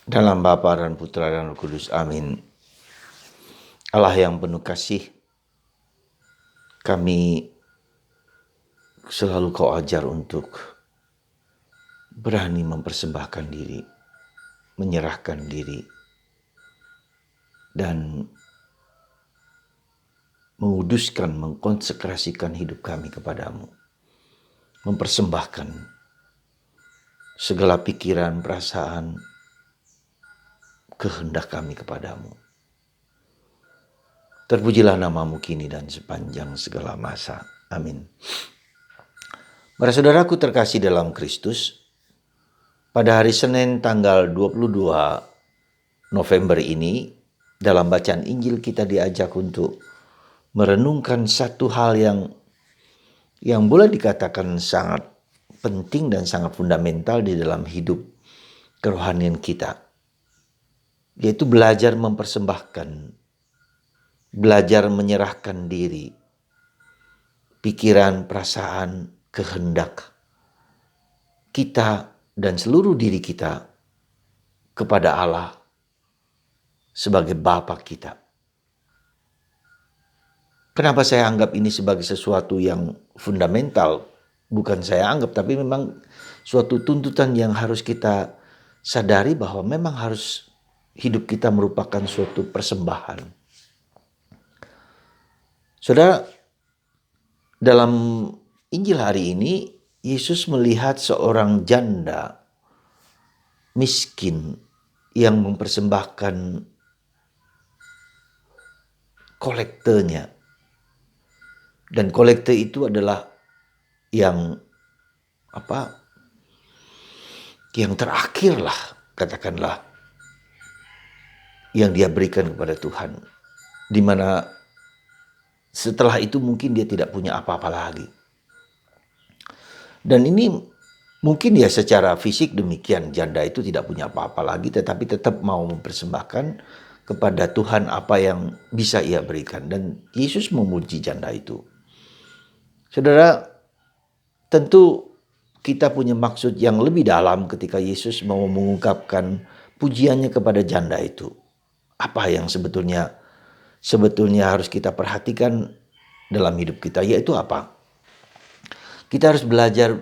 Dalam Bapa dan Putra dan Roh Kudus, amin. Allah yang penuh kasih, kami selalu Kau ajar untuk berani mempersembahkan diri, menyerahkan diri, dan menguduskan, mengkonsekrasikan hidup kami kepadamu. Mempersembahkan segala pikiran, perasaan, kehendak kami kepadamu. Terpujilah namamu kini dan sepanjang segala masa. Amin. Para saudaraku terkasih dalam Kristus, pada hari Senin tanggal 22 November ini, dalam bacaan Injil kita diajak untuk merenungkan satu hal yang boleh dikatakan sangat penting dan sangat fundamental di dalam hidup kerohanian kita, yaitu belajar mempersembahkan, belajar menyerahkan diri, pikiran, perasaan, kehendak kita dan seluruh diri kita kepada Allah sebagai Bapa kita. Kenapa saya anggap ini sebagai sesuatu yang fundamental? Bukan saya anggap, tapi memang suatu tuntutan yang harus kita sadari bahwa memang harus hidup kita merupakan suatu persembahan. Saudara, dalam Injil hari ini, Yesus melihat seorang janda miskin yang mempersembahkan kolektenya. Dan kolekte itu adalah yang terakhir lah, katakanlah, yang dia berikan kepada Tuhan. Di mana setelah itu mungkin dia tidak punya apa-apa lagi. Dan ini mungkin ya secara fisik demikian, janda itu tidak punya apa-apa lagi, tetapi tetap mau mempersembahkan kepada Tuhan apa yang bisa ia berikan. Dan Yesus memuji janda itu. Saudara, tentu kita punya maksud yang lebih dalam ketika Yesus mau mengungkapkan pujiannya kepada janda itu. Apa yang sebetulnya harus kita perhatikan dalam hidup kita, yaitu apa? Kita harus belajar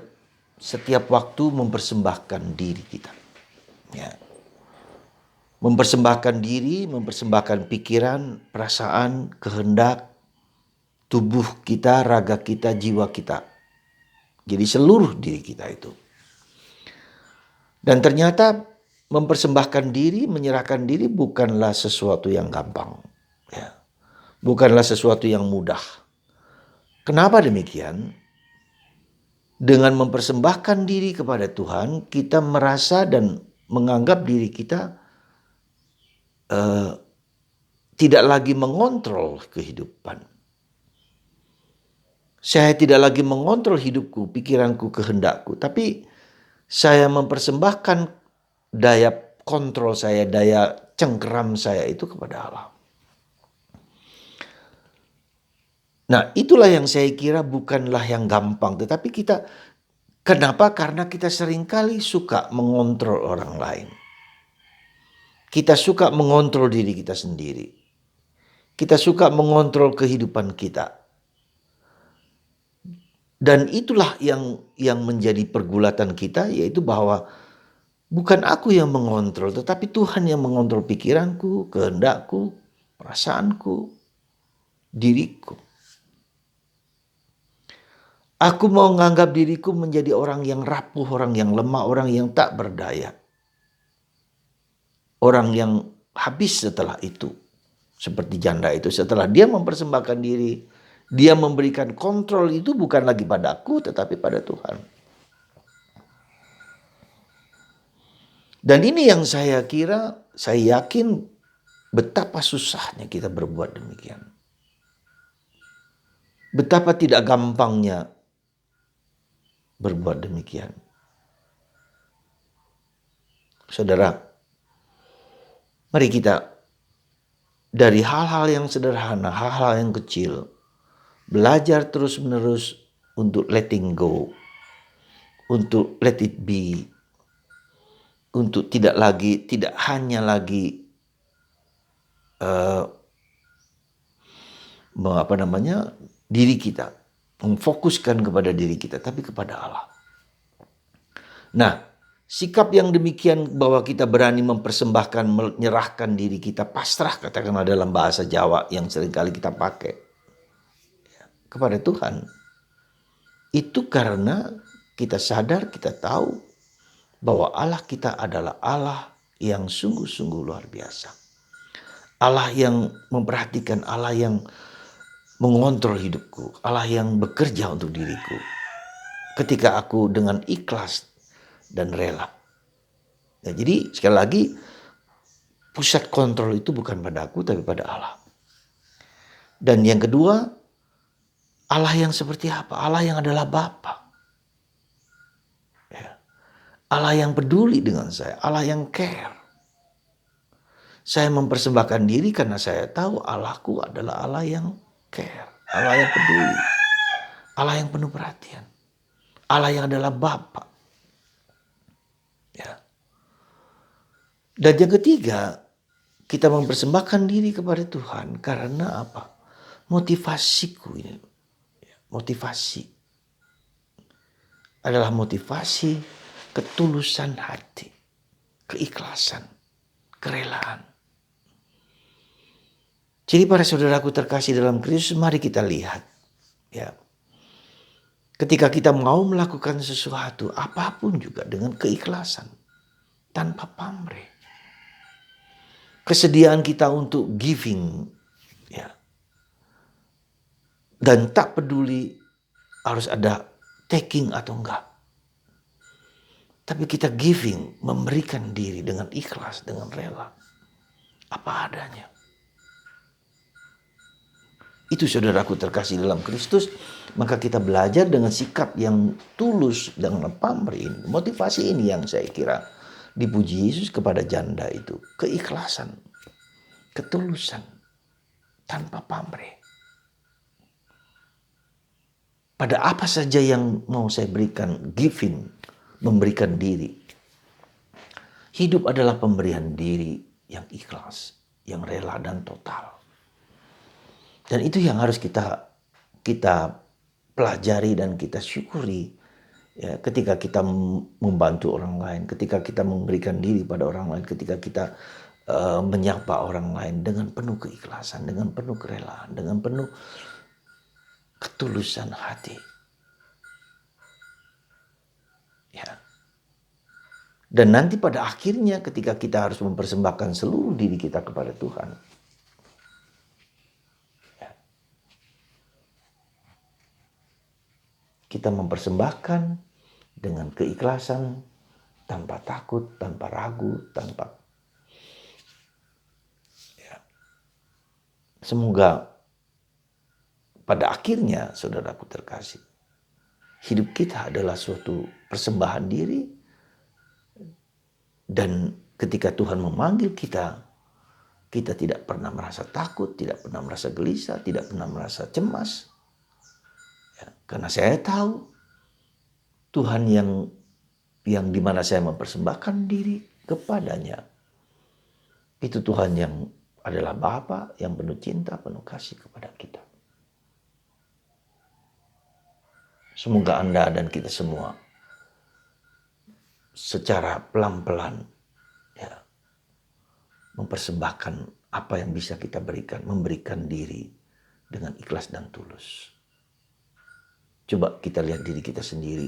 setiap waktu mempersembahkan diri kita. Ya. Mempersembahkan diri, mempersembahkan pikiran, perasaan, kehendak, tubuh kita, raga kita, jiwa kita. Jadi seluruh diri kita itu. Dan ternyata mempersembahkan diri, menyerahkan diri bukanlah sesuatu yang gampang. Ya. Bukanlah sesuatu yang mudah. Kenapa demikian? Dengan mempersembahkan diri kepada Tuhan, kita merasa dan menganggap diri kita tidak lagi mengontrol kehidupan. Saya tidak lagi mengontrol hidupku, pikiranku, kehendakku, tapi saya mempersembahkan daya kontrol saya, daya cengkeram saya itu kepada Allah. Nah, itulah yang saya kira bukanlah yang gampang, tetapi kita, kenapa? Karena kita seringkali suka mengontrol orang lain. Kita suka mengontrol diri kita sendiri. Kita suka mengontrol kehidupan kita. Dan itulah yang menjadi pergulatan kita, yaitu bahwa bukan aku yang mengontrol, tetapi Tuhan yang mengontrol pikiranku, kehendakku, perasaanku, diriku. Aku mau menganggap diriku menjadi orang yang rapuh, orang yang lemah, orang yang tak berdaya. Orang yang habis setelah itu. Seperti janda itu, setelah dia mempersembahkan diri, dia memberikan kontrol itu bukan lagi padaku, tetapi pada Tuhan. Dan ini yang saya kira, saya yakin betapa susahnya kita berbuat demikian. Betapa tidak gampangnya berbuat demikian. Saudara, mari kita dari hal-hal yang sederhana, hal-hal yang kecil, belajar terus-menerus untuk letting go, untuk let it be, untuk tidak hanya lagi diri kita, memfokuskan kepada diri kita, tapi kepada Allah. Nah, sikap yang demikian bahwa kita berani mempersembahkan, menyerahkan diri kita, pasrah katakanlah dalam bahasa Jawa yang seringkali kita pakai kepada Tuhan. Itu karena kita sadar, kita tahu bahwa Allah kita adalah Allah yang sungguh-sungguh luar biasa. Allah yang memperhatikan, Allah yang mengontrol hidupku, Allah yang bekerja untuk diriku. Ketika aku dengan ikhlas dan rela. Ya, jadi sekali lagi pusat kontrol itu bukan pada aku tapi pada Allah. Dan yang kedua, Allah yang seperti apa? Allah yang adalah Bapa. Ya. Allah yang peduli dengan saya, Allah yang care. Saya mempersembahkan diri karena saya tahu Allahku adalah Allah yang care, Allah yang peduli, Allah yang penuh perhatian, Allah yang adalah Bapa. Ya. Dan yang ketiga, kita mempersembahkan diri kepada Tuhan karena apa? Motivasiku ini, motivasi adalah motivasi ketulusan hati, keikhlasan, kerelaan. Jadi para saudaraku terkasih dalam Kristus, mari kita lihat. Ya, ketika kita mau melakukan sesuatu, apapun juga dengan keikhlasan, tanpa pamrih. Kesediaan kita untuk giving, ya, dan tak peduli harus ada taking atau enggak. Tapi kita giving, memberikan diri dengan ikhlas, dengan rela. Apa adanya. Itu saudaraku terkasih dalam Kristus, maka kita belajar dengan sikap yang tulus, dengan pamrih. Motivasi ini yang saya kira dipuji Yesus kepada janda itu. Keikhlasan, ketulusan, tanpa pamrih. Pada apa saja yang mau saya berikan, giving, memberikan diri. Hidup adalah pemberian diri yang ikhlas, yang rela dan total. Dan itu yang harus kita pelajari dan kita syukuri ya, ketika kita membantu orang lain, ketika kita memberikan diri pada orang lain, ketika kita menyapa orang lain dengan penuh keikhlasan, dengan penuh kerelaan, dengan penuh ketulusan hati. Ya. Dan nanti pada akhirnya ketika kita harus mempersembahkan seluruh diri kita kepada Tuhan, kita mempersembahkan dengan keikhlasan, tanpa takut, tanpa ragu, tanpa. Ya. Semoga pada akhirnya, saudaraku terkasih, hidup kita adalah suatu persembahan diri. Dan ketika Tuhan memanggil kita, kita tidak pernah merasa takut, tidak pernah merasa gelisah, tidak pernah merasa cemas. Ya, karena saya tahu Tuhan yang dimana saya mempersembahkan diri kepadanya. Itu Tuhan yang adalah Bapa yang penuh cinta, penuh kasih kepada kita. Semoga Anda dan kita semua secara pelan-pelan ya, mempersembahkan apa yang bisa kita berikan, memberikan diri dengan ikhlas dan tulus. Coba kita lihat diri kita sendiri.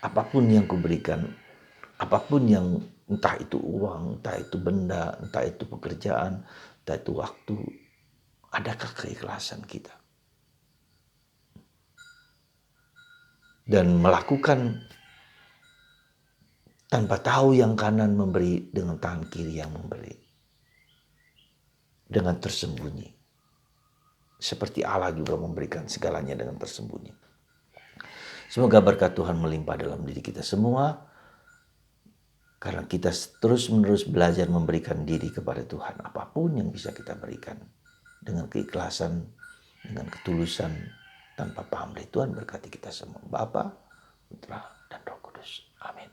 Apapun yang kuberikan, apapun yang entah itu uang, entah itu benda, entah itu pekerjaan, entah itu waktu, adakah keikhlasan kita? Dan melakukan tanpa tahu yang kanan memberi dengan tangan kiri yang memberi. Dengan tersembunyi. Seperti Allah juga memberikan segalanya dengan tersembunyi. Semoga berkat Tuhan melimpah dalam diri kita semua. Karena kita terus-menerus belajar memberikan diri kepada Tuhan. Apapun yang bisa kita berikan. Dengan keikhlasan, dengan ketulusan, tanpa pamrih. Tuhan berkati kita semua. Bapa, Putra, dan Roh Kudus. Amin.